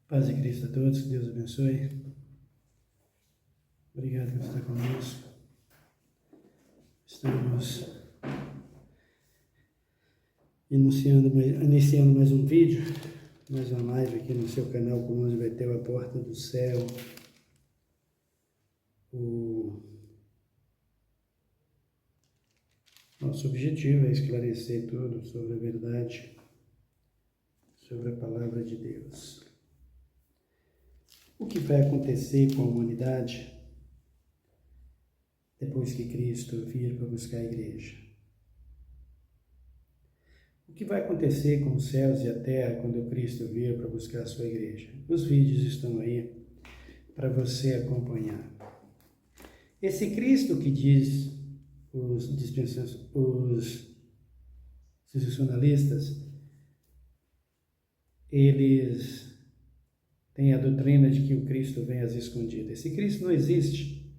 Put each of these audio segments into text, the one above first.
Paz de Cristo a todos, que Deus abençoe. Obrigado por estar conosco. Estamos iniciando mais um vídeo, mais uma live aqui no seu canal, Comuns Betel, a Porta do Céu. O nosso objetivo é esclarecer tudo sobre a verdade, sobre a Palavra de Deus. O que vai acontecer com a humanidade depois que Cristo vir para buscar a igreja? O que vai acontecer com os céus e a terra quando Cristo vir para buscar a sua igreja? Os vídeos estão aí para você acompanhar. Esse Cristo que diz os sensacionalistas, eles têm a doutrina de que o Cristo vem às escondidas. Esse Cristo não existe.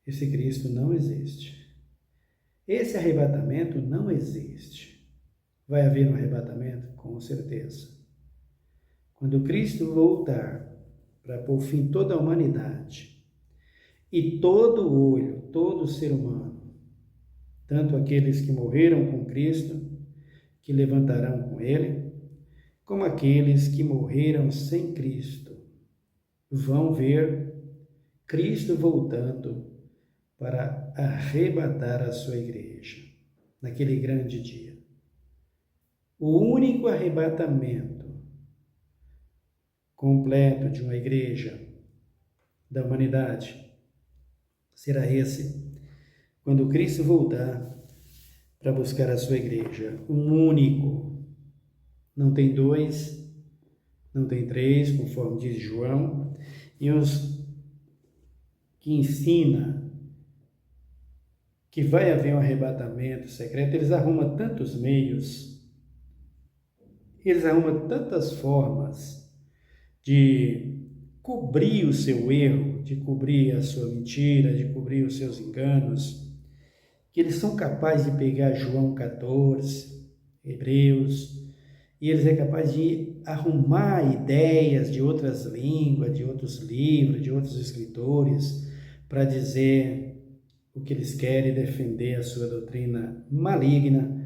Esse Cristo não existe. Esse arrebatamento não existe. Vai haver um arrebatamento? Com certeza. Quando Cristo voltar para pôr fim toda a humanidade e todo olho, todo ser humano, tanto aqueles que morreram com Cristo, que levantarão com Ele, como aqueles que morreram sem Cristo, vão ver Cristo voltando para arrebatar a sua igreja naquele grande dia. O único arrebatamento completo de uma igreja da humanidade será esse, quando Cristo voltar para buscar a sua igreja. Um único. Não tem dois, não tem três, conforme diz João. E os que ensina que vai haver um arrebatamento secreto, eles arrumam tantos meios, eles arrumam tantas formas de cobrir o seu erro, de cobrir a sua mentira, de cobrir os seus enganos, que eles são capazes de pegar João 14, Hebreus, e eles é capaz de arrumar ideias de outras línguas, de outros livros, de outros escritores, para dizer o que eles querem, defender a sua doutrina maligna,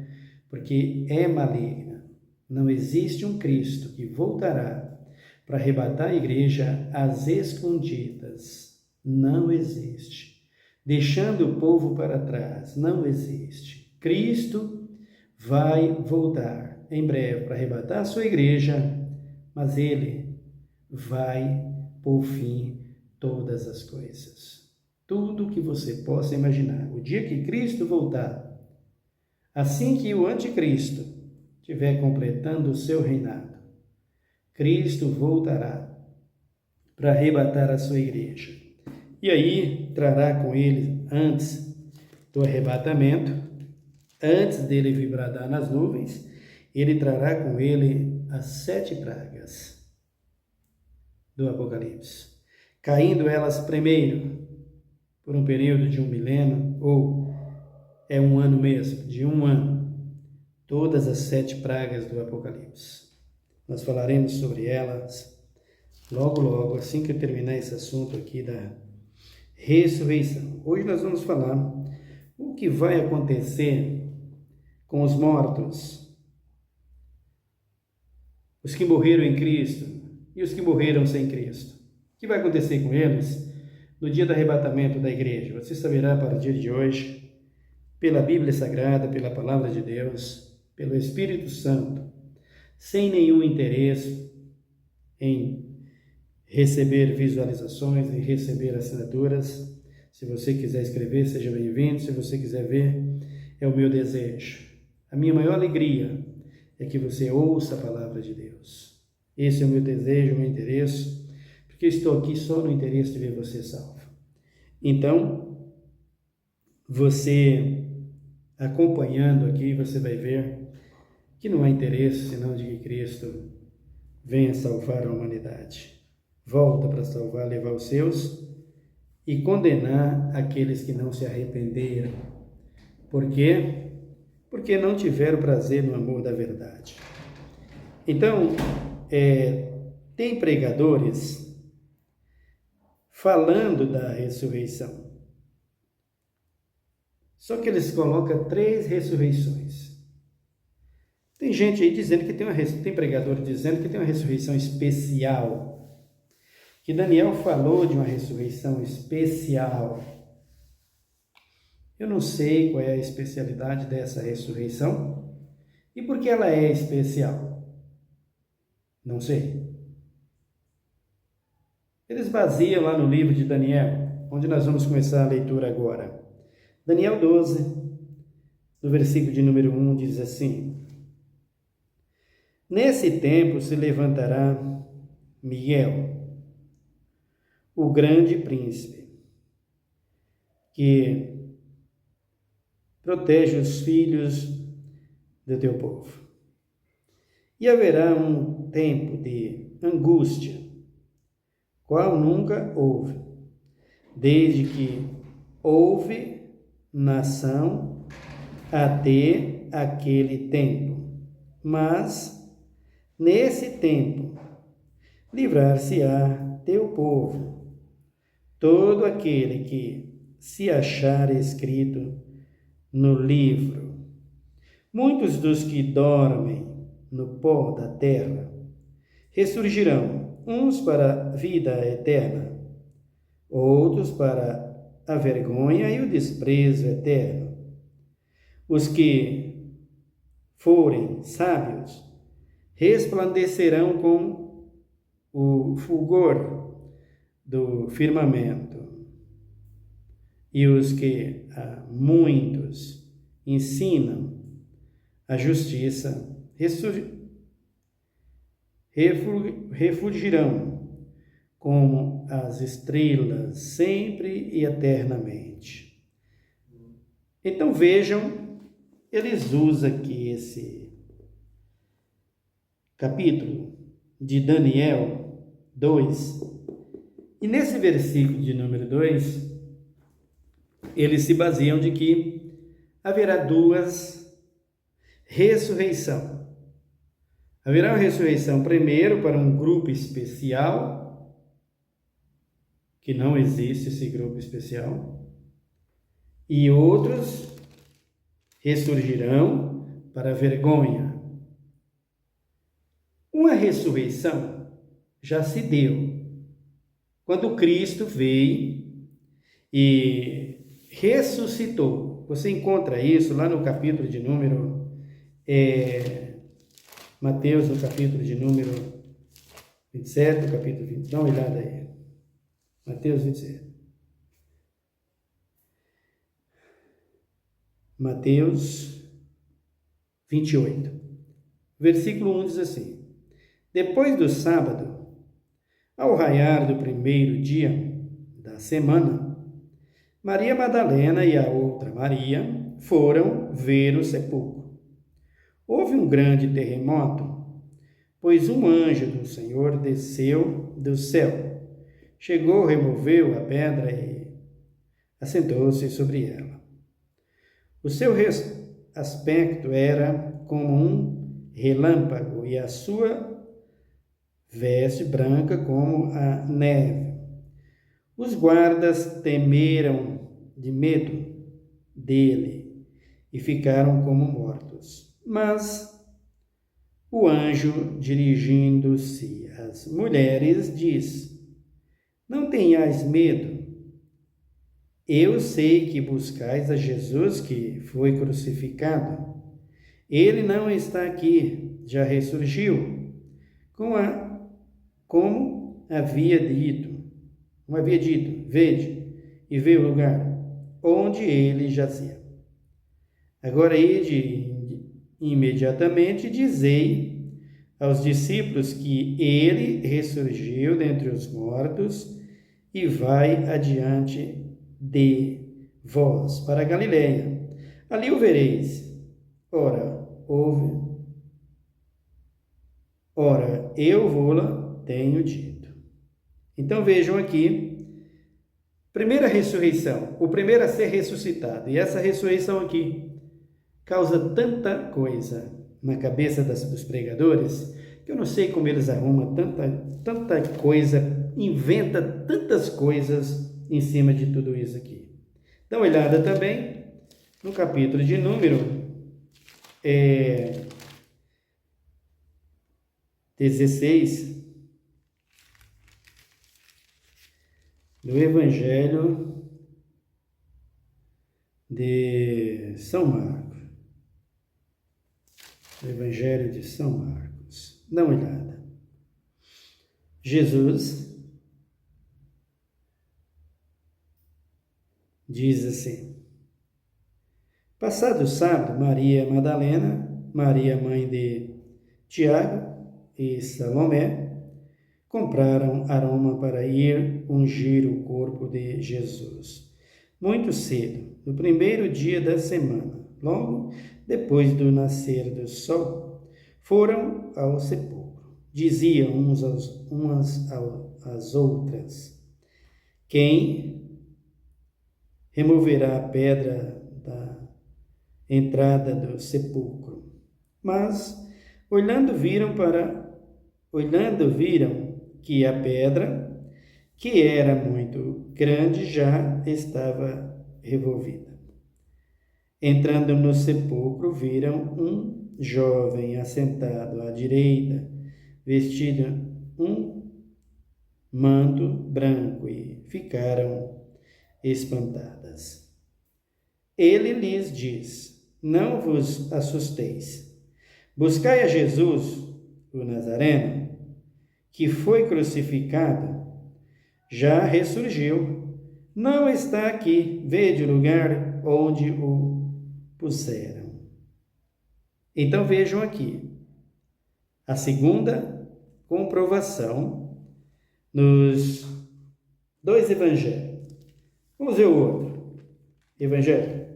porque é maligna. Não existe um Cristo que voltará para arrebatar a igreja às escondidas. Não existe. Deixando o povo para trás. Não existe. Cristo vai voltar em breve para arrebatar a sua igreja, mas Ele vai pôr fim todas as coisas. Tudo que você possa imaginar. O dia que Cristo voltar, assim que o anticristo estiver completando o seu reinado, Cristo voltará para arrebatar a sua igreja. E aí trará com ele, antes do arrebatamento, antes dele vir bradar nas nuvens, ele trará com ele as 7 pragas do Apocalipse, caindo elas primeiro por um período de 1 milênio, ou é 1 ano mesmo, de 1 ano, todas as 7 pragas do Apocalipse. Nós falaremos sobre elas logo, assim que eu terminar esse assunto aqui da ressurreição. Hoje nós vamos falar o que vai acontecer com os mortos, os que morreram em Cristo e os que morreram sem Cristo. O que vai acontecer com eles no dia do arrebatamento da igreja? Você saberá para o dia de hoje, pela Bíblia Sagrada, pela Palavra de Deus, pelo Espírito Santo, sem nenhum interesse em receber visualizações, em receber assinaturas. Se você quiser escrever, seja bem-vindo. Se você quiser ver, é o meu desejo. A minha maior alegria é que você ouça a Palavra de Deus. Esse é o meu desejo, o meu interesse, porque estou aqui só no interesse de ver você salvo. Então, você acompanhando aqui, você vai ver que não há interesse senão de que Cristo venha salvar a humanidade. Volta para salvar, levar os seus e condenar aqueles que não se arrependeram. Por quê? Porque não tiveram prazer no amor da verdade. Então, tem pregadores falando da ressurreição. Só que eles colocam 3 ressurreições. Tem gente aí dizendo que tem pregador dizendo que tem uma ressurreição especial. Que Daniel falou de uma ressurreição especial. Eu não sei qual é a especialidade dessa ressurreição e por que ela é especial. Não sei. Eles baseiam lá no livro de Daniel, onde nós vamos começar a leitura agora. Daniel 12, no versículo de número 1, diz assim: Nesse tempo se levantará Miguel, o grande príncipe, que protege os filhos do teu povo. E haverá um tempo de angústia, qual nunca houve, desde que houve nação até aquele tempo. Mas, nesse tempo, livrar-se-á teu povo, todo aquele que se achar escrito no livro. Muitos dos que dormem no pó da terra ressurgirão, uns para a vida eterna, outros para a vergonha e o desprezo eterno. Os que forem sábios resplandecerão com o fulgor do firmamento, e os que a muitos ensinam a justiça refulgirão como as estrelas, sempre e eternamente. Então vejam, eles usam aqui esse capítulo de Daniel 2, e nesse versículo de número 2, eles se baseiam de que haverá 2 ressurreições. Haverá uma ressurreição primeiro para um grupo especial, que não existe esse grupo especial, e outros ressurgirão para a vergonha. Uma ressurreição já se deu quando Cristo veio e ressuscitou. Você encontra isso lá no capítulo de número Mateus, no capítulo de número 27, no capítulo 20. Dá uma olhada aí. Mateus 27. Mateus 28. Versículo 1 diz assim: Depois do sábado, ao raiar do primeiro dia da semana, Maria Madalena e a outra Maria foram ver o sepulcro. Houve um grande terremoto, pois um anjo do Senhor desceu do céu, chegou, removeu a pedra e assentou-se sobre ela. O seu aspecto era como um relâmpago e a sua veste branca como a neve. Os guardas temeram de medo dele e ficaram como mortos. Mas o anjo, dirigindo-se às mulheres, diz: Não tenhais medo. Eu sei que buscais a Jesus que foi crucificado. Ele não está aqui, já ressurgiu, como havia dito. Vede e vê o lugar onde ele jazia. Agora ide imediatamente, dizei aos discípulos que ele ressurgiu dentre os mortos e vai adiante de vós para a Galileia. Ali o vereis. Ora, eu vô-la tenho dito. Então vejam aqui, primeira ressurreição, o primeiro a ser ressuscitado. E essa ressurreição aqui causa tanta coisa na cabeça dos pregadores que eu não sei como eles arrumam tanta coisa, inventa tantas coisas em cima de tudo isso aqui. Dá uma olhada também no capítulo de número 16 do Evangelho de São Marcos. O Evangelho de São Marcos. Dá uma olhada. Jesus diz assim: passado o sábado, Maria Madalena, Maria mãe de Tiago e Salomé compraram aroma para ir ungir o corpo de Jesus. Muito cedo, no primeiro dia da semana, logo depois do nascer do sol, foram ao sepulcro. Diziam umas às outras: quem removerá a pedra da entrada do sepulcro? Mas, olhando, viram que a pedra, que era muito grande, já estava revolvida. Entrando no sepulcro, viram um jovem assentado à direita, vestido um manto branco, e ficaram espantadas. Ele lhes diz: não vos assusteis. Buscai a Jesus, o Nazareno, que foi crucificado, já ressurgiu. Não está aqui, vede o lugar onde o puseram. Então vejam aqui a segunda comprovação nos dois evangelhos. Vamos ver o outro evangelho.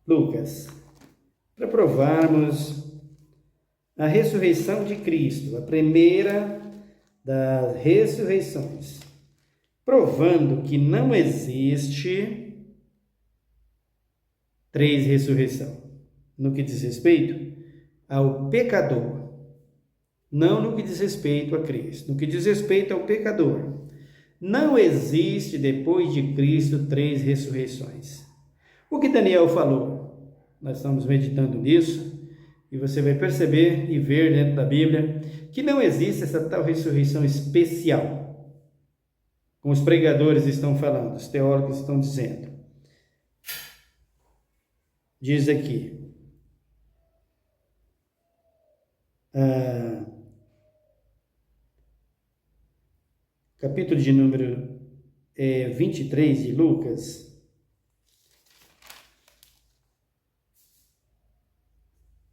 Lucas. Para provarmos a ressurreição de Cristo, a primeira das ressurreições, provando que não existe três ressurreições, no que diz respeito ao pecador, não no que diz respeito a Cristo, no que diz respeito ao pecador. Não existe depois de Cristo três ressurreições. O que Daniel falou, nós estamos meditando nisso, e você vai perceber e ver dentro da Bíblia que não existe essa tal ressurreição especial, como os pregadores estão falando, os teólogos estão dizendo. Diz aqui, capítulo de número 23 de Lucas,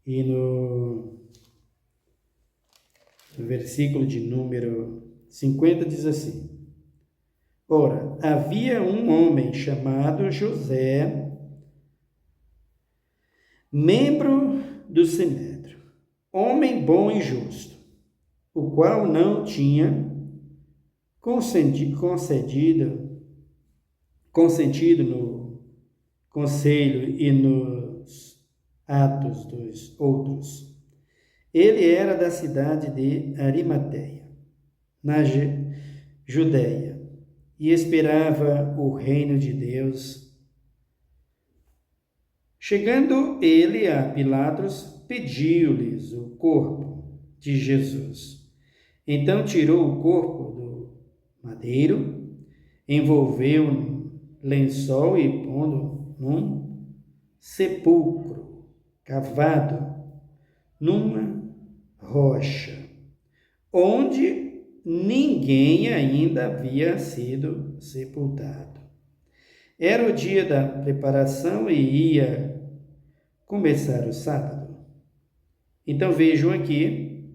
e no versículo de número 50 diz assim: ora, havia um homem chamado José, membro do Sinédrio, homem bom e justo, o qual não tinha consentido no conselho e nos atos dos outros. Ele era da cidade de Arimateia, na Judéia, e esperava o reino de Deus. Chegando ele a Pilatos, pediu-lhes o corpo de Jesus. Então tirou o corpo do madeiro, envolveu um lençol e pondo num sepulcro cavado numa rocha, onde ninguém ainda havia sido sepultado. Era o dia da preparação e ia começar o sábado. Então vejam aqui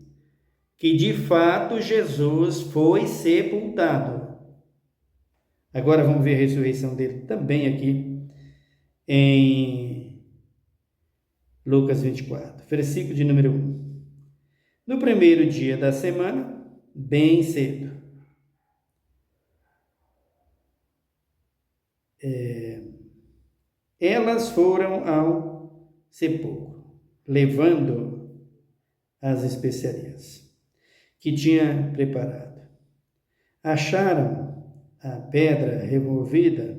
que de fato Jesus foi sepultado. Agora vamos ver a ressurreição dele também aqui em Lucas 24, versículo de número 1. No primeiro dia da semana, bem cedo, elas foram ao sepulcro, levando as especiarias que tinha preparado. Acharam a pedra removida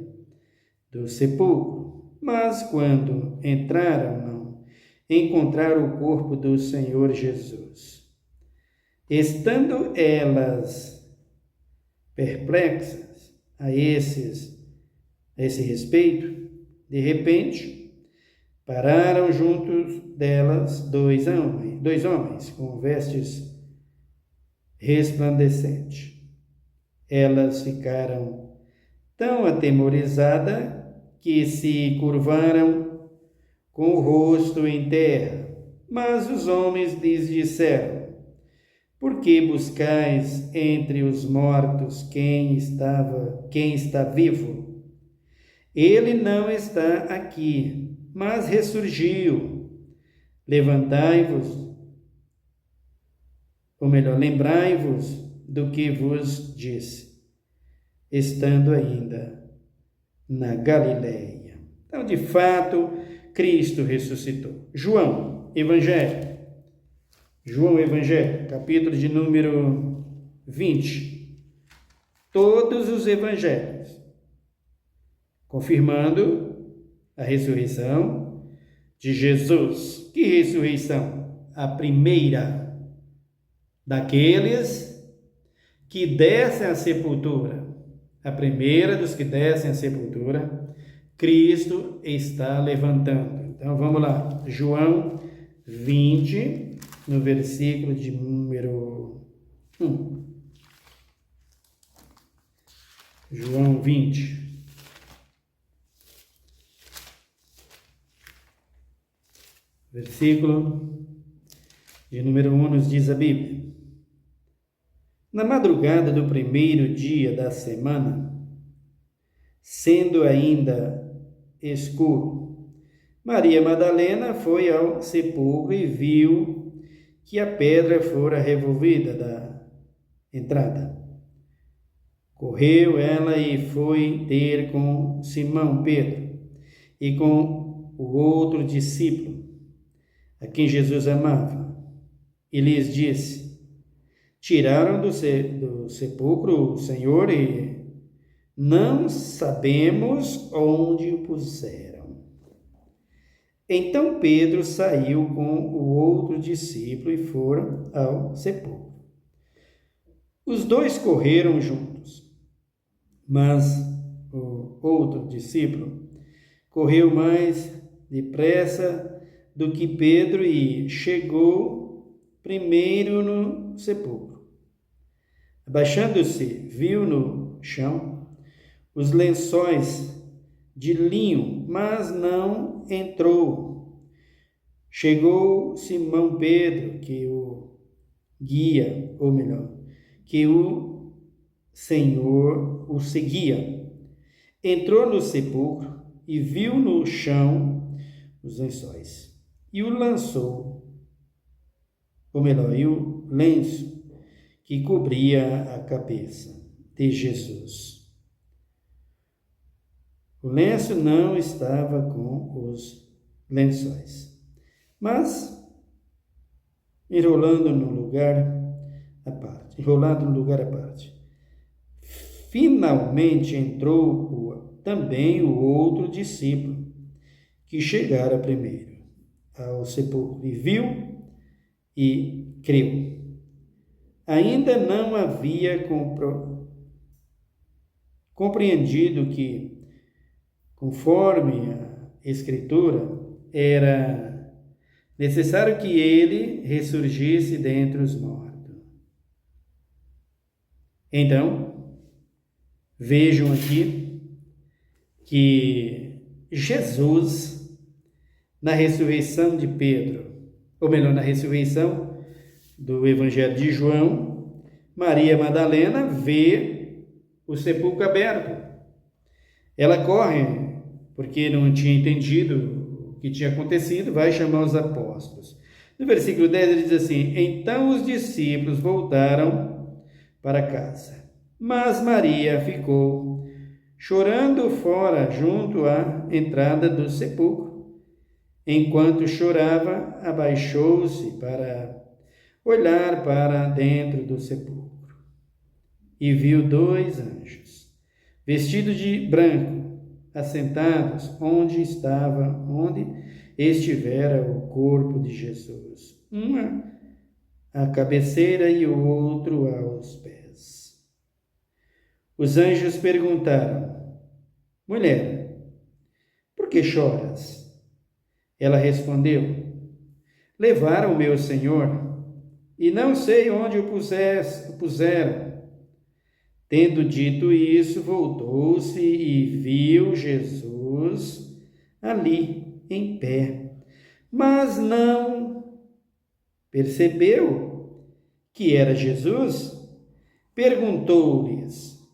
do sepulcro, mas quando entraram, não encontraram o corpo do Senhor Jesus. Estando elas perplexas a esse respeito, de repente, pararam juntos delas dois homens com vestes resplandecentes. Elas ficaram tão atemorizadas que se curvaram com o rosto em terra. Mas os homens lhes disseram: por que buscais entre os mortos quem está vivo? Ele não está aqui, mas ressurgiu. Lembrai-vos do que vos disse, estando ainda na Galileia. Então, de fato, Cristo ressuscitou. João Evangelho, capítulo de número 20. Todos os evangelhos confirmando a ressurreição de Jesus. Que ressurreição? A primeira daqueles que descem à sepultura. A primeira dos que descem à sepultura, Cristo está levantando. Então vamos lá, João 20, no versículo de número 1. João 20. Versículo de número 1 nos diz a Bíblia: na madrugada do primeiro dia da semana, sendo ainda escuro, Maria Madalena foi ao sepulcro e viu que a pedra fora removida da entrada. Correu ela e foi ter com Simão Pedro e com o outro discípulo, a quem Jesus amava, e lhes disse: tiraram do sepulcro o Senhor e não sabemos onde o puseram. Então Pedro saiu com o outro discípulo e foram ao sepulcro. Os dois correram juntos, mas o outro discípulo correu mais depressa do que Pedro e chegou primeiro no sepulcro. Abaixando-se, viu no chão os lençóis de linho, mas não entrou. Chegou Simão Pedro, que o guia, ou melhor, que o Senhor o seguia. Entrou no sepulcro e viu no chão os lençóis. E o lenço que cobria a cabeça de Jesus. O lenço não estava com os lençóis, mas enrolado no lugar à parte. Finalmente entrou também o outro discípulo, que chegara primeiro ao sepulcro e viu e creu. Ainda não havia compreendido que, conforme a Escritura, era necessário que ele ressurgisse dentre os mortos. Então, vejam aqui que Jesus, na ressurreição de Pedro, ou melhor, na ressurreição do Evangelho de João, Maria Madalena vê o sepulcro aberto. Ela corre, porque não tinha entendido o que tinha acontecido, vai chamar os apóstolos. No versículo 10 ele diz assim: então os discípulos voltaram para casa, mas Maria ficou chorando fora, junto à entrada do sepulcro. Enquanto chorava, abaixou-se para olhar para dentro do sepulcro e viu 2 anjos, vestidos de branco, assentados onde estivera o corpo de Jesus, uma à cabeceira e o outro aos pés. Os anjos perguntaram: Mulher, por que choras? Ela respondeu: Levaram meu Senhor, e não sei onde o puseram. Tendo dito isso, voltou-se e viu Jesus ali, em pé, mas não percebeu que era Jesus. Perguntou-lhes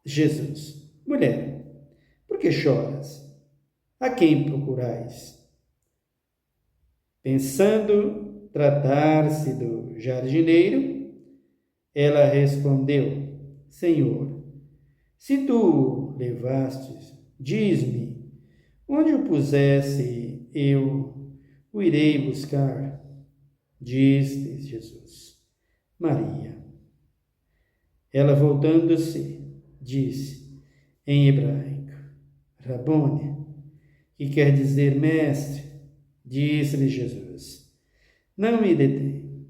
Jesus: Mulher, por que choras? A quem procurais? Pensando tratar-se do jardineiro, ela respondeu: Senhor, se tu o levastes, diz-me onde o pusesse, eu o irei buscar. Disse Jesus: Maria. Ela, voltando-se, disse em hebraico: Rabone, que quer dizer mestre. Disse-lhe Jesus: Não me detém,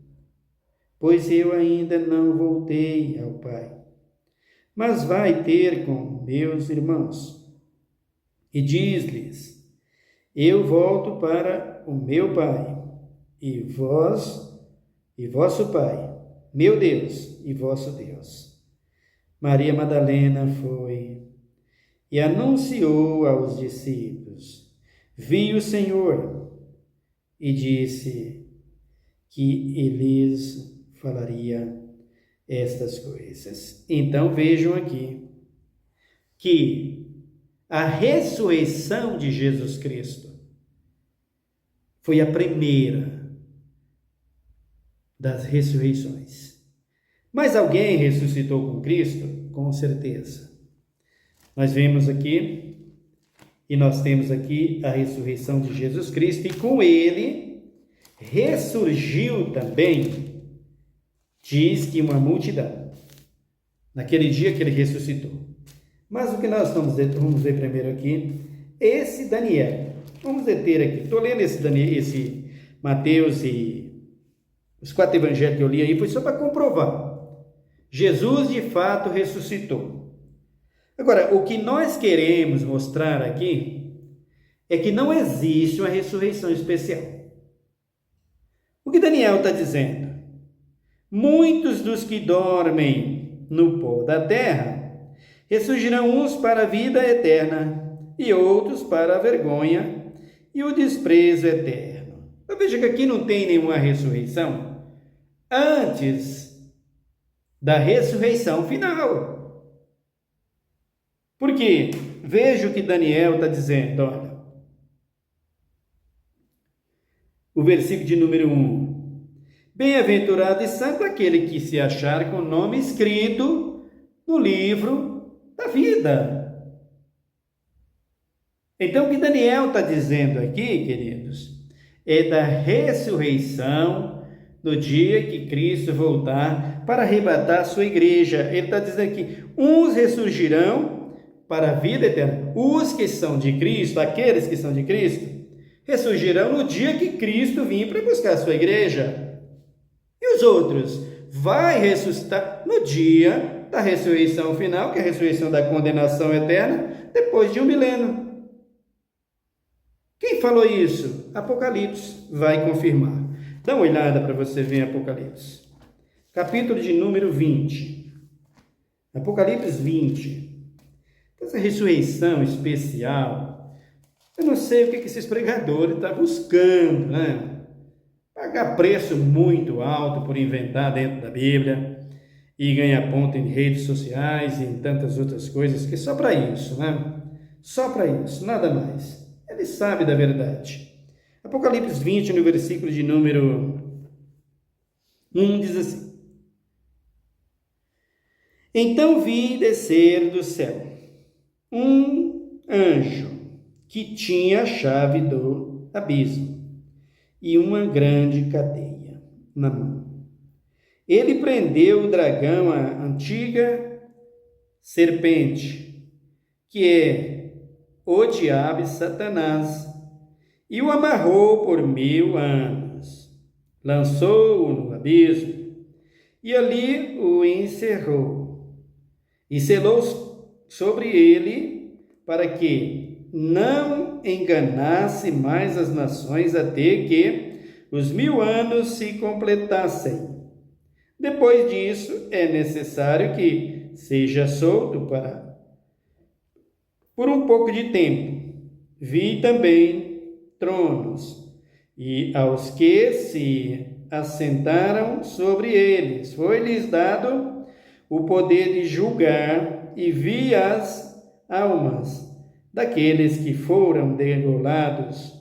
pois eu ainda não voltei ao Pai, mas vai ter com meus irmãos. E diz-lhes: Eu volto para o meu Pai, e vosso Pai, meu Deus e vosso Deus. Maria Madalena foi e anunciou aos discípulos: Vi o Senhor, e disse que eles falaria estas coisas. Então vejam aqui que a ressurreição de Jesus Cristo foi a primeira das ressurreições. Mas alguém ressuscitou com Cristo? Com certeza. Nós vemos aqui, e nós temos aqui a ressurreição de Jesus Cristo, e com ele ressurgiu também, diz que uma multidão, naquele dia que ele ressuscitou. Mas o que nós vamos ver primeiro aqui, esse Daniel. Vamos deter aqui. Estou lendo esse Mateus e os 4 evangelhos que eu li aí, foi só para comprovar. Jesus de fato ressuscitou. Agora, o que nós queremos mostrar aqui é que não existe uma ressurreição especial. O que Daniel está dizendo? Muitos dos que dormem no pó da terra ressurgirão, uns para a vida eterna e outros para a vergonha e o desprezo eterno. Então veja que aqui não tem nenhuma ressurreição antes da ressurreição final. Porque veja o que Daniel está dizendo, olha. O versículo de número 1. Bem-aventurado e santo aquele que se achar com o nome escrito no livro da vida. Então, o que Daniel está dizendo aqui, queridos, é da ressurreição no dia que Cristo voltar para arrebatar a sua igreja. Ele está dizendo aqui, uns ressurgirão para a vida eterna. Os que são de Cristo, aqueles que são de Cristo, ressurgirão no dia que Cristo vir para buscar a sua igreja. E os outros? Vai ressuscitar no dia da ressurreição final, que é a ressurreição da condenação eterna, depois de 1 milênio. Quem falou isso? Apocalipse vai confirmar. Dá uma olhada para você ver Apocalipse. Capítulo de número 20. Apocalipse 20. Essa ressurreição especial, eu não sei o que esses pregadores estão buscando, né? Pagar preço muito alto por inventar dentro da Bíblia e ganhar ponto em redes sociais e em tantas outras coisas, que é só para isso, né? Só para isso, nada mais. Ele sabe da verdade. Apocalipse 20, no versículo de número 1, diz assim: Então vi descer do céu um anjo que tinha a chave do abismo e uma grande cadeia. na mão. Ele prendeu o dragão, a antiga serpente, que é o diabo e Satanás, e o amarrou por 1000 anos. Lançou-o no abismo e ali o encerrou. E selou sobre ele para que não enganasse mais as nações até que os 1000 anos se completassem. Depois disso, é necessário que seja solto por um pouco de tempo. Vi também tronos, e aos que se assentaram sobre eles foi-lhes dado o poder de julgar, e vi as almas daqueles que foram degolados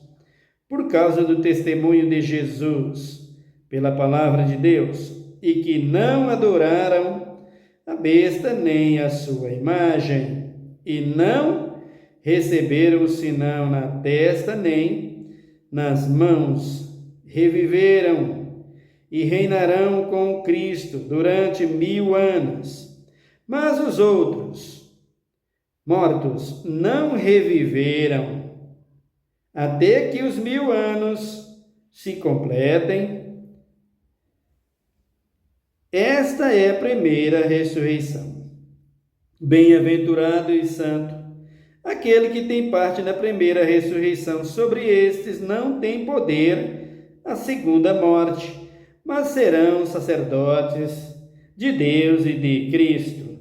por causa do testemunho de Jesus, pela palavra de Deus, e que não adoraram a besta nem a sua imagem, e não receberam o sinal na testa nem nas mãos. Reviveram e reinarão com Cristo durante 1000 anos. Mas os outros, mortos, não reviveram, até que os 1000 anos se completem. Esta é a primeira ressurreição. Bem-aventurado e santo aquele que tem parte na primeira ressurreição. Sobre estes não tem poder a segunda morte, mas serão sacerdotes de Deus e de Cristo,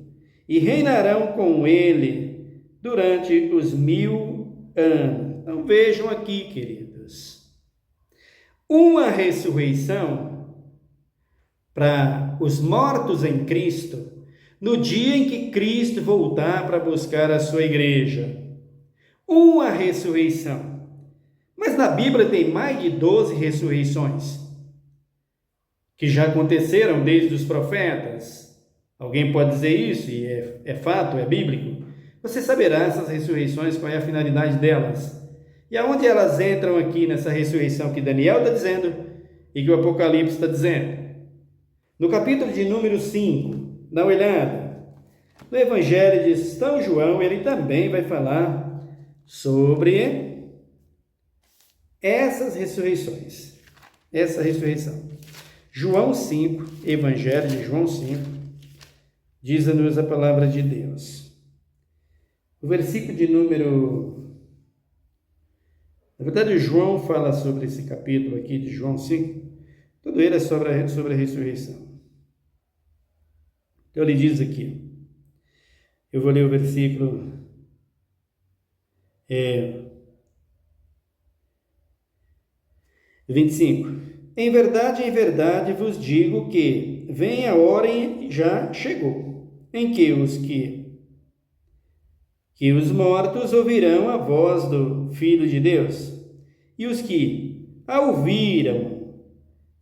e reinarão com ele durante os 1000 anos. Então vejam aqui, queridos, uma ressurreição para os mortos em Cristo, no dia em que Cristo voltar para buscar a sua igreja. Uma ressurreição. Mas na Bíblia tem mais de 12 ressurreições, que já aconteceram desde os profetas. Alguém pode dizer isso, e é fato, é bíblico. Você saberá essas ressurreições, qual é a finalidade delas. E aonde elas entram aqui nessa ressurreição que Daniel está dizendo e que o Apocalipse está dizendo. No capítulo de número 5, dá uma olhada. No Evangelho de São João, ele também vai falar sobre essas ressurreições. Essa ressurreição. João 5, Evangelho de João 5, diz-nos a palavra de Deus. O versículo de número... Na verdade, João fala sobre esse capítulo aqui de João 5. Tudo ele é sobre a ressurreição. Então ele diz aqui, eu vou ler o versículo 25. Em verdade vos digo que vem a hora e já chegou, em que os mortos ouvirão a voz do Filho de Deus, e os que a ouviram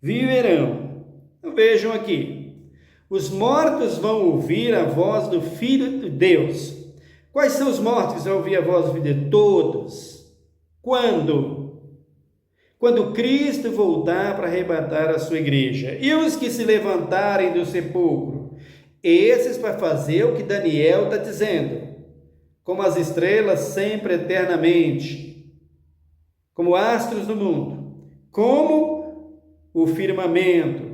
viverão. Então vejam aqui, os mortos vão ouvir a voz do Filho de Deus. Quais são os mortos que vão ouvir a voz do Filho de Deus? Todos. Quando? Quando Cristo voltar para arrebatar a sua igreja. E os que se levantarem do sepulcro? Esses para fazer o que Daniel está dizendo. Como as estrelas sempre eternamente. Como astros do mundo. Como o firmamento.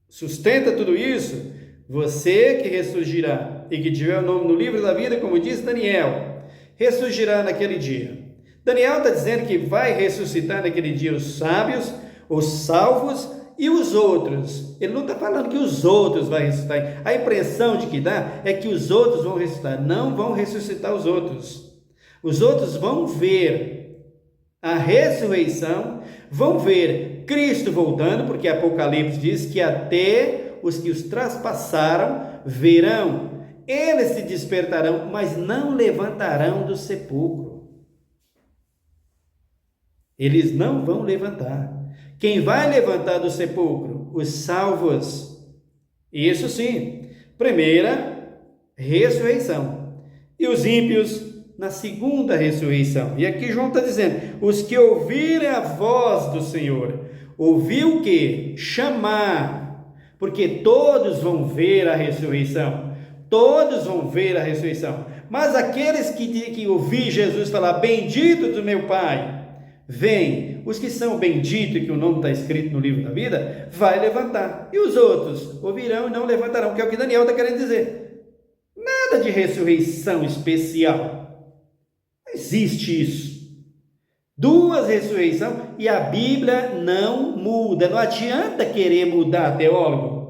Sustenta tudo isso, você que ressurgirá e que tiver o nome no livro da vida, como diz Daniel, ressurgirá naquele dia. Daniel está dizendo que vai ressuscitar naquele dia os sábios, os salvos e os outros. Ele não está falando que os outros vão ressuscitar. A impressão de que dá é que os outros vão ressuscitar. Não vão ressuscitar os outros. Os outros vão ver a ressurreição, vão ver Cristo voltando, porque Apocalipse diz que até os que os traspassaram verão. Eles se despertarão, mas não levantarão do sepulcro. Eles não vão levantar. Quem vai levantar do sepulcro? Os salvos. Isso sim, primeira ressurreição. E os ímpios na segunda ressurreição. E aqui João está dizendo, os que ouvirem a voz do Senhor, Ouviu o quê? Chamar, porque todos vão ver a ressurreição. Todos vão ver a ressurreição. Mas aqueles que ouvir Jesus falar, bendito do meu Pai, vem. Os que são benditos e que o nome está escrito no livro da vida, vai levantar. E os outros ouvirão e não levantarão, que é o que Daniel está querendo dizer. Nada de ressurreição especial. Não existe isso. Duas ressurreições e a Bíblia não muda. Não adianta querer mudar, teólogo.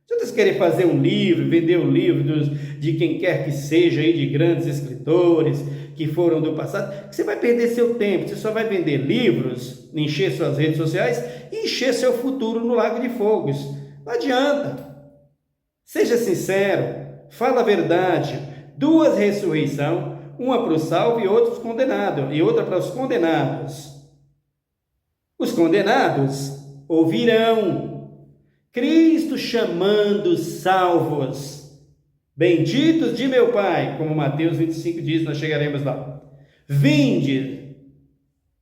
Se vocês querem fazer um livro, vender um livro de quem quer que seja, aí, de grandes escritores que foram do passado, você vai perder seu tempo. Você só vai vender livros, encher suas redes sociais e encher seu futuro no lago de fogos. Não adianta. Seja sincero, fala a verdade. Duas ressurreições, uma para o salvo e outra para os condenados. Os condenados ouvirão Cristo chamando os salvos. Benditos de meu Pai, como Mateus 25 diz, nós chegaremos lá. Vinde.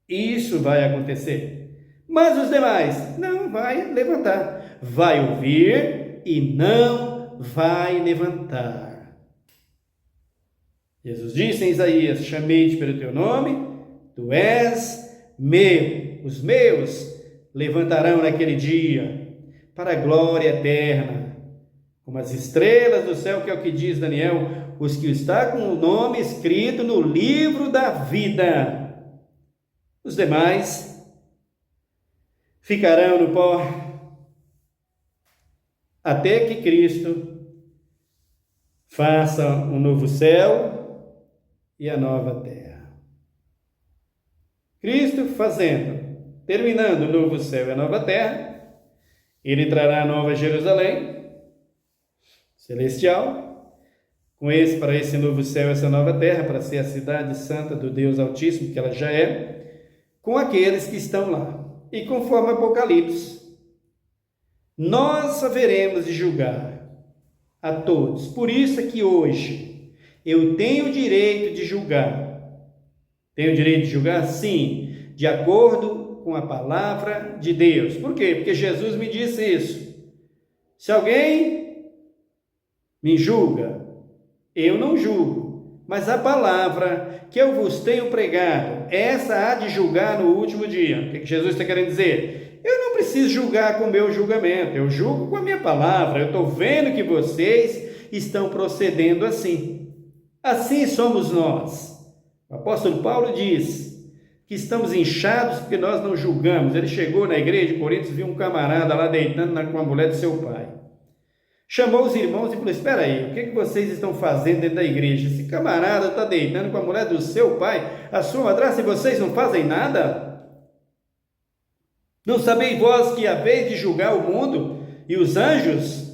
Isso vai acontecer. Mas os demais não vai levantar. Vai ouvir e não vai levantar. Jesus disse em Isaías, chamei-te pelo teu nome, tu és meu. Os meus levantarão naquele dia para a glória eterna, como as estrelas do céu, que é o que diz Daniel, os que está com o nome escrito no livro da vida. Os demais ficarão no pó, até que Cristo faça um novo céu e a nova terra. Cristo terminando o novo céu e a nova terra, Ele trará a nova Jerusalém celestial, para esse novo céu e essa nova terra, para ser a cidade santa do Deus Altíssimo, que ela já é, com aqueles que estão lá. E conforme Apocalipse, nós haveremos de julgar a todos. Por isso é que hoje eu tenho o direito de julgar. Tenho o direito de julgar? Sim, de acordo com a palavra de Deus. Por quê? Porque Jesus me disse isso. Se alguém me julga, eu não julgo, mas a palavra que eu vos tenho pregado, essa há de julgar no último dia. O que Jesus está querendo dizer? Eu não preciso julgar com o meu julgamento, eu julgo com a minha palavra. Eu estou vendo que vocês estão procedendo assim. Assim somos nós. O apóstolo Paulo diz que estamos inchados porque nós não julgamos. Ele chegou na igreja de Coríntios, viu um camarada lá deitando com a mulher do seu pai. Chamou os irmãos e falou, espera aí, o que vocês estão fazendo dentro da igreja? Esse camarada está deitando com a mulher do seu pai, a sua madrasta, e vocês não fazem nada? Não sabeis vós que haveis de julgar o mundo e os anjos?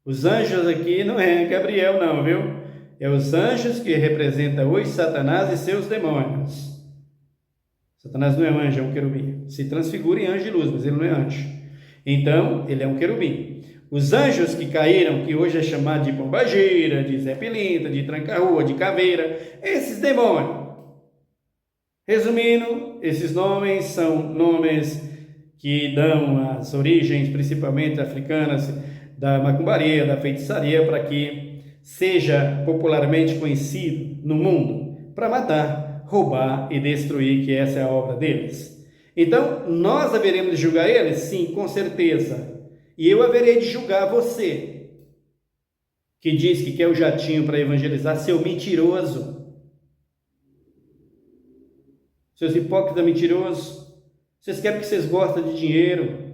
Os anjos aqui não é Gabriel não, viu? É os anjos que representam hoje Satanás e seus demônios. Satanás não é um anjo, é um querubim. Se transfigura em anjo de luz, mas ele não é anjo. Então, ele é um querubim. Os anjos que caíram, que hoje é chamado de pombagira, de Zé Pilintra, de tranca-rua, de caveira, esses demônios. Resumindo, esses nomes são nomes que dão as origens, principalmente africanas, da macumbaria, da feitiçaria, para que seja popularmente conhecido no mundo, para matar, roubar e destruir, que essa é a obra deles. Então, nós haveremos de julgar eles? Sim, com certeza. E eu haverei de julgar você, que diz que quer o jatinho para evangelizar, seu mentiroso. Seus hipócritas mentirosos. Vocês querem porque vocês gostam de dinheiro.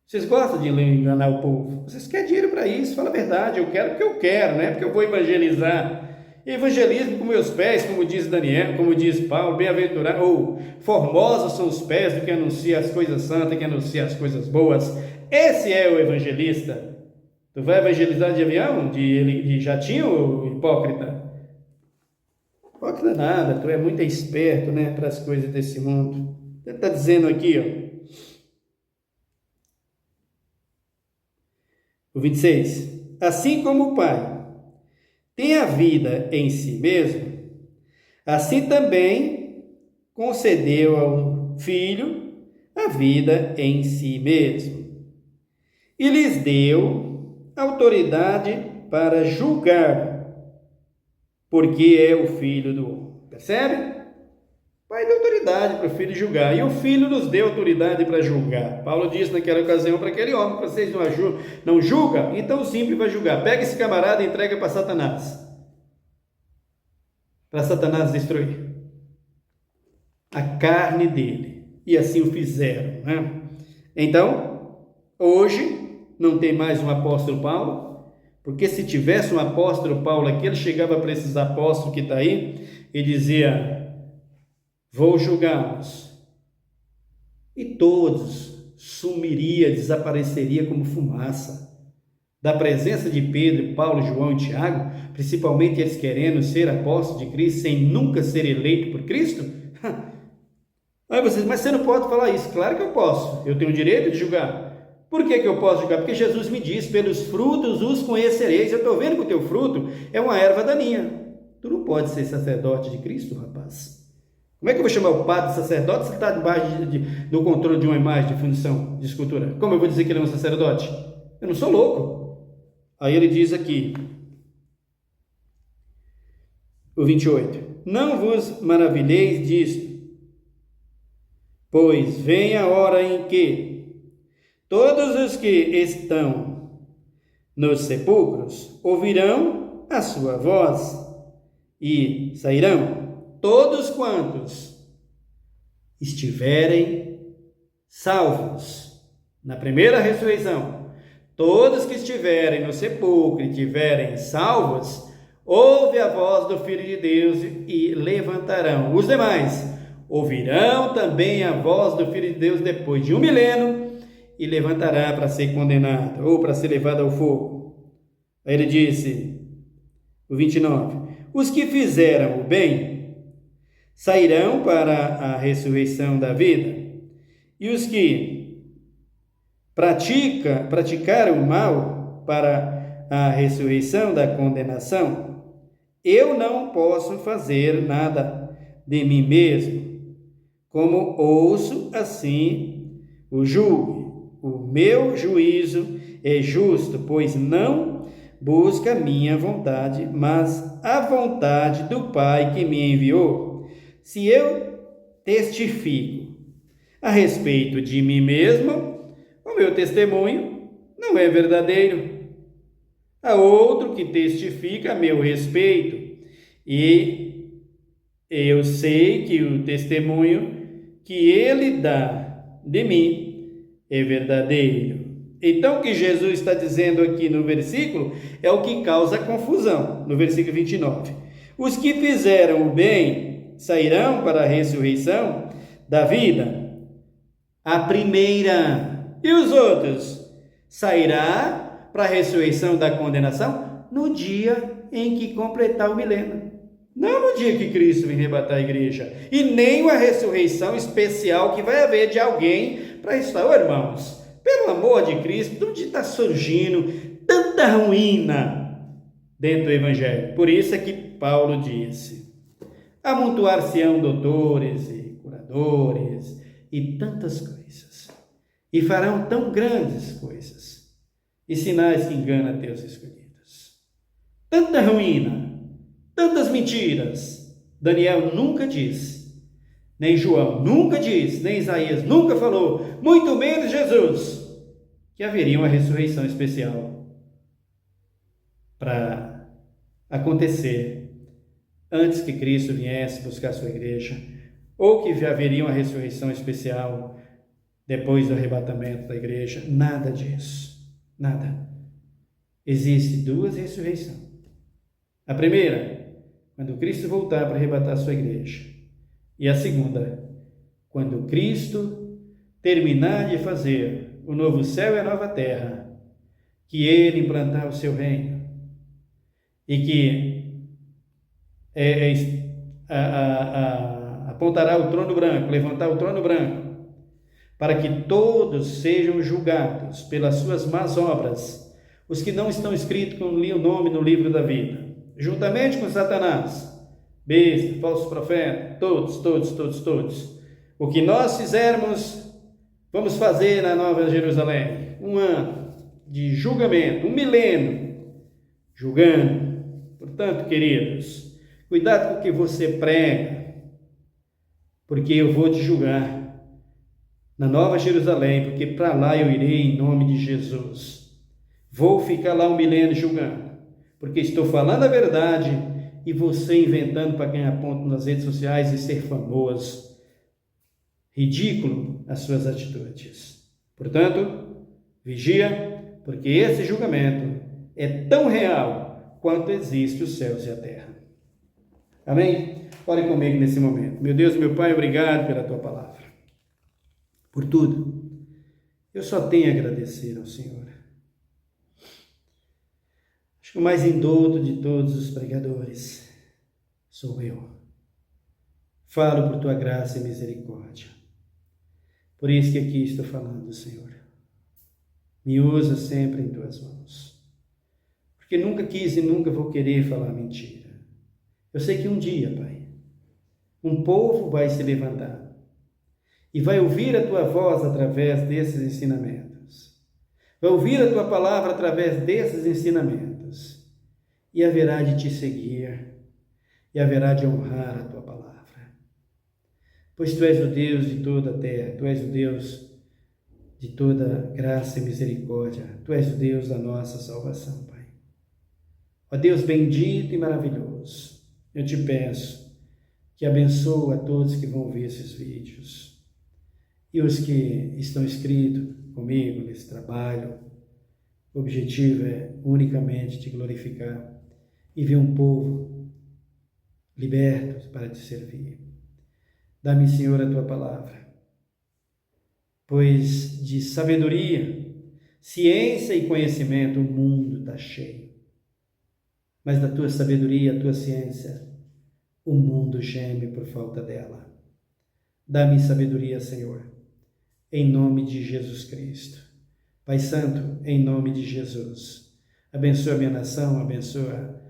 Vocês gostam de enganar o povo. Vocês querem dinheiro para isso, fala a verdade. Eu quero porque eu quero, não é porque eu vou evangelizar. Evangelismo com meus pés, como diz Daniel, como diz Paulo, bem-aventurado, ou formosos são os pés do que anuncia as coisas santas, que anuncia as coisas boas. Esse é o evangelista. Tu vai evangelizar de avião, de jatinho, hipócrita? Hipócrita nada, tu é muito esperto, né, para as coisas desse mundo. Ele está dizendo aqui, ó, o 26, assim como o Pai tem a vida em si mesmo, assim também concedeu ao Filho a vida em si mesmo. E lhes deu autoridade para julgar, porque é o Filho do homem. Percebe? Pai deu autoridade para o Filho julgar, e o Filho nos deu autoridade para julgar. Paulo disse naquela ocasião para aquele homem: vocês não julgam, então o simples vai julgar. Pega esse camarada e entrega para Satanás destruir a carne dele. E assim o fizeram, né? Então, hoje não tem mais um apóstolo Paulo, porque se tivesse um apóstolo Paulo aqui, ele chegava para esses apóstolos que está aí e dizia: vou julgá-los. E todos sumiria, desapareceria como fumaça. Da presença de Pedro, Paulo, João e Tiago, principalmente eles querendo ser apóstolos de Cristo sem nunca ser eleito por Cristo. Aí vocês, mas você não pode falar isso. Claro que eu posso, eu tenho o direito de julgar. Por que eu posso julgar? Porque Jesus me diz: pelos frutos os conhecereis. Eu estou vendo que o teu fruto é uma erva daninha. Tu não pode ser sacerdote de Cristo, rapaz. Como é que eu vou chamar o padre de sacerdote se ele está debaixo do controle de uma imagem de fundição, de escultura? Como eu vou dizer que ele é um sacerdote? Eu não sou louco. Aí ele diz aqui, o 28, não vos maravilheis disto, pois vem a hora em que todos os que estão nos sepulcros ouvirão a sua voz e sairão, todos quantos estiverem salvos na primeira ressurreição. Todos que estiverem no sepulcro e estiverem salvos, ouve a voz do Filho de Deus e levantarão. Os demais ouvirão também a voz do Filho de Deus depois de 1 milênio e levantará para ser condenado ou para ser levado ao fogo. Aí ele disse, o 29, os que fizeram o bem sairão para a ressurreição da vida, e os que praticaram o mal para a ressurreição da condenação. Eu não posso fazer nada de mim mesmo. Como ouço, assim o julgue. O meu juízo é justo, pois não busca a minha vontade, mas a vontade do Pai que me enviou. Se eu testifico a respeito de mim mesmo, o meu testemunho não é verdadeiro. Há outro que testifica a meu respeito, e eu sei que o testemunho que ele dá de mim é verdadeiro. Então, o que Jesus está dizendo aqui no versículo é o que causa confusão, no versículo 29. Os que fizeram o bem sairão para a ressurreição da vida, a primeira. E os outros? Sairá para a ressurreição da condenação no dia em que completar o milênio. Não no dia que Cristo vem arrebatar a igreja. E nem a ressurreição especial que vai haver de alguém para estar. Ô irmãos, pelo amor de Cristo, de onde está surgindo tanta ruína dentro do Evangelho? Por isso é que Paulo disse, amontoar-se-ão doutores e curadores e tantas coisas. E farão tão grandes coisas e sinais que enganam a teus escolhidos. Tanta ruína, tantas mentiras. Daniel nunca disse, nem João nunca disse, nem Isaías nunca falou, muito menos Jesus, que haveria uma ressurreição especial para acontecer antes que Cristo viesse buscar sua igreja, ou que haveria uma ressurreição especial depois do arrebatamento da igreja. Nada disso, nada. Existe duas ressurreições. A primeira, quando Cristo voltar para arrebatar a sua igreja. E a segunda, quando Cristo terminar de fazer o novo céu e a nova terra, que ele implantar o seu reino, e que apontará o trono branco, levantar o trono branco, para que todos sejam julgados pelas suas más obras, os que não estão escritos com o nome no livro da vida, juntamente com Satanás, besta, falso profeta, todos. O que nós fizermos Vamos fazer na Nova Jerusalém um ano de julgamento, um milênio julgando. Portanto, queridos, cuidado com o que você prega, porque eu vou te julgar na Nova Jerusalém, porque para lá eu irei em nome de Jesus. Vou ficar lá um milênio julgando, porque estou falando a verdade e você inventando para ganhar ponto nas redes sociais e ser famoso. Ridículo as suas atitudes. Portanto, vigia, porque esse julgamento é tão real quanto existe os céus e a terra. Amém? Ore comigo nesse momento. Meu Deus, meu Pai, obrigado pela tua palavra. Por tudo. Eu só tenho a agradecer ao Senhor. Acho que o mais indulto de todos os pregadores sou eu. Falo por tua graça e misericórdia. Por isso que aqui estou falando, Senhor. Me usa sempre em tuas mãos. Porque nunca quis e nunca vou querer falar mentira. Eu sei que um dia, Pai, um povo vai se levantar e vai ouvir a tua voz através desses ensinamentos. Vai ouvir a tua palavra através desses ensinamentos. E haverá de te seguir e haverá de honrar a tua palavra. Pois tu és o Deus de toda a terra, tu és o Deus de toda graça e misericórdia, tu és o Deus da nossa salvação, Pai. Ó Deus bendito e maravilhoso, eu te peço que abençoe a todos que vão ver esses vídeos e os que estão inscritos comigo nesse trabalho. O objetivo é unicamente te glorificar e ver um povo liberto para te servir. Dá-me, Senhor, a tua palavra, pois de sabedoria, ciência e conhecimento o mundo está cheio. Mas da tua sabedoria, a tua ciência, o mundo geme por falta dela. Dá-me sabedoria, Senhor, em nome de Jesus Cristo. Pai Santo, em nome de Jesus, abençoa a minha nação, abençoa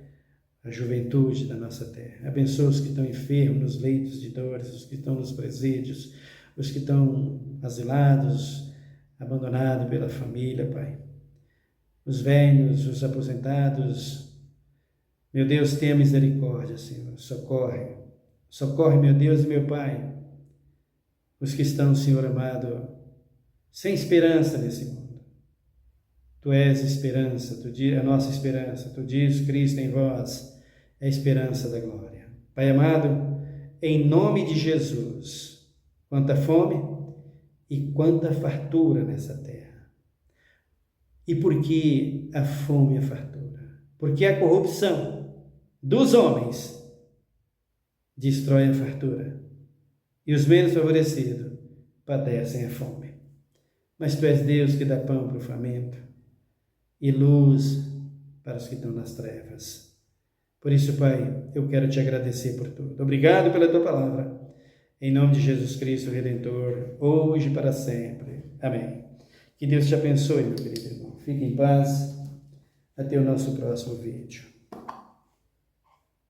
a juventude da nossa terra. Abençoa os que estão enfermos nos leitos de dores, os que estão nos presídios, os que estão asilados, abandonados pela família, Pai. Os velhos, os aposentados. Meu Deus, tenha misericórdia, Senhor. Socorre. Socorre, meu Deus e meu Pai, os que estão, Senhor amado, sem esperança nesse mundo. Tu és esperança, a nossa esperança. Tu diz, Cristo em vós, é a esperança da glória. Pai amado, em nome de Jesus, quanta fome e quanta fartura nessa terra. E por que a fome e a fartura? Porque a corrupção dos homens destrói a fartura e os menos favorecidos padecem a fome. Mas tu és Deus que dá pão para o faminto e luz para os que estão nas trevas. Por isso, Pai, eu quero te agradecer por tudo. Obrigado pela tua palavra. Em nome de Jesus Cristo, Redentor, hoje e para sempre. Amém. Que Deus te abençoe, meu querido irmão. Fique em paz. Até o nosso próximo vídeo.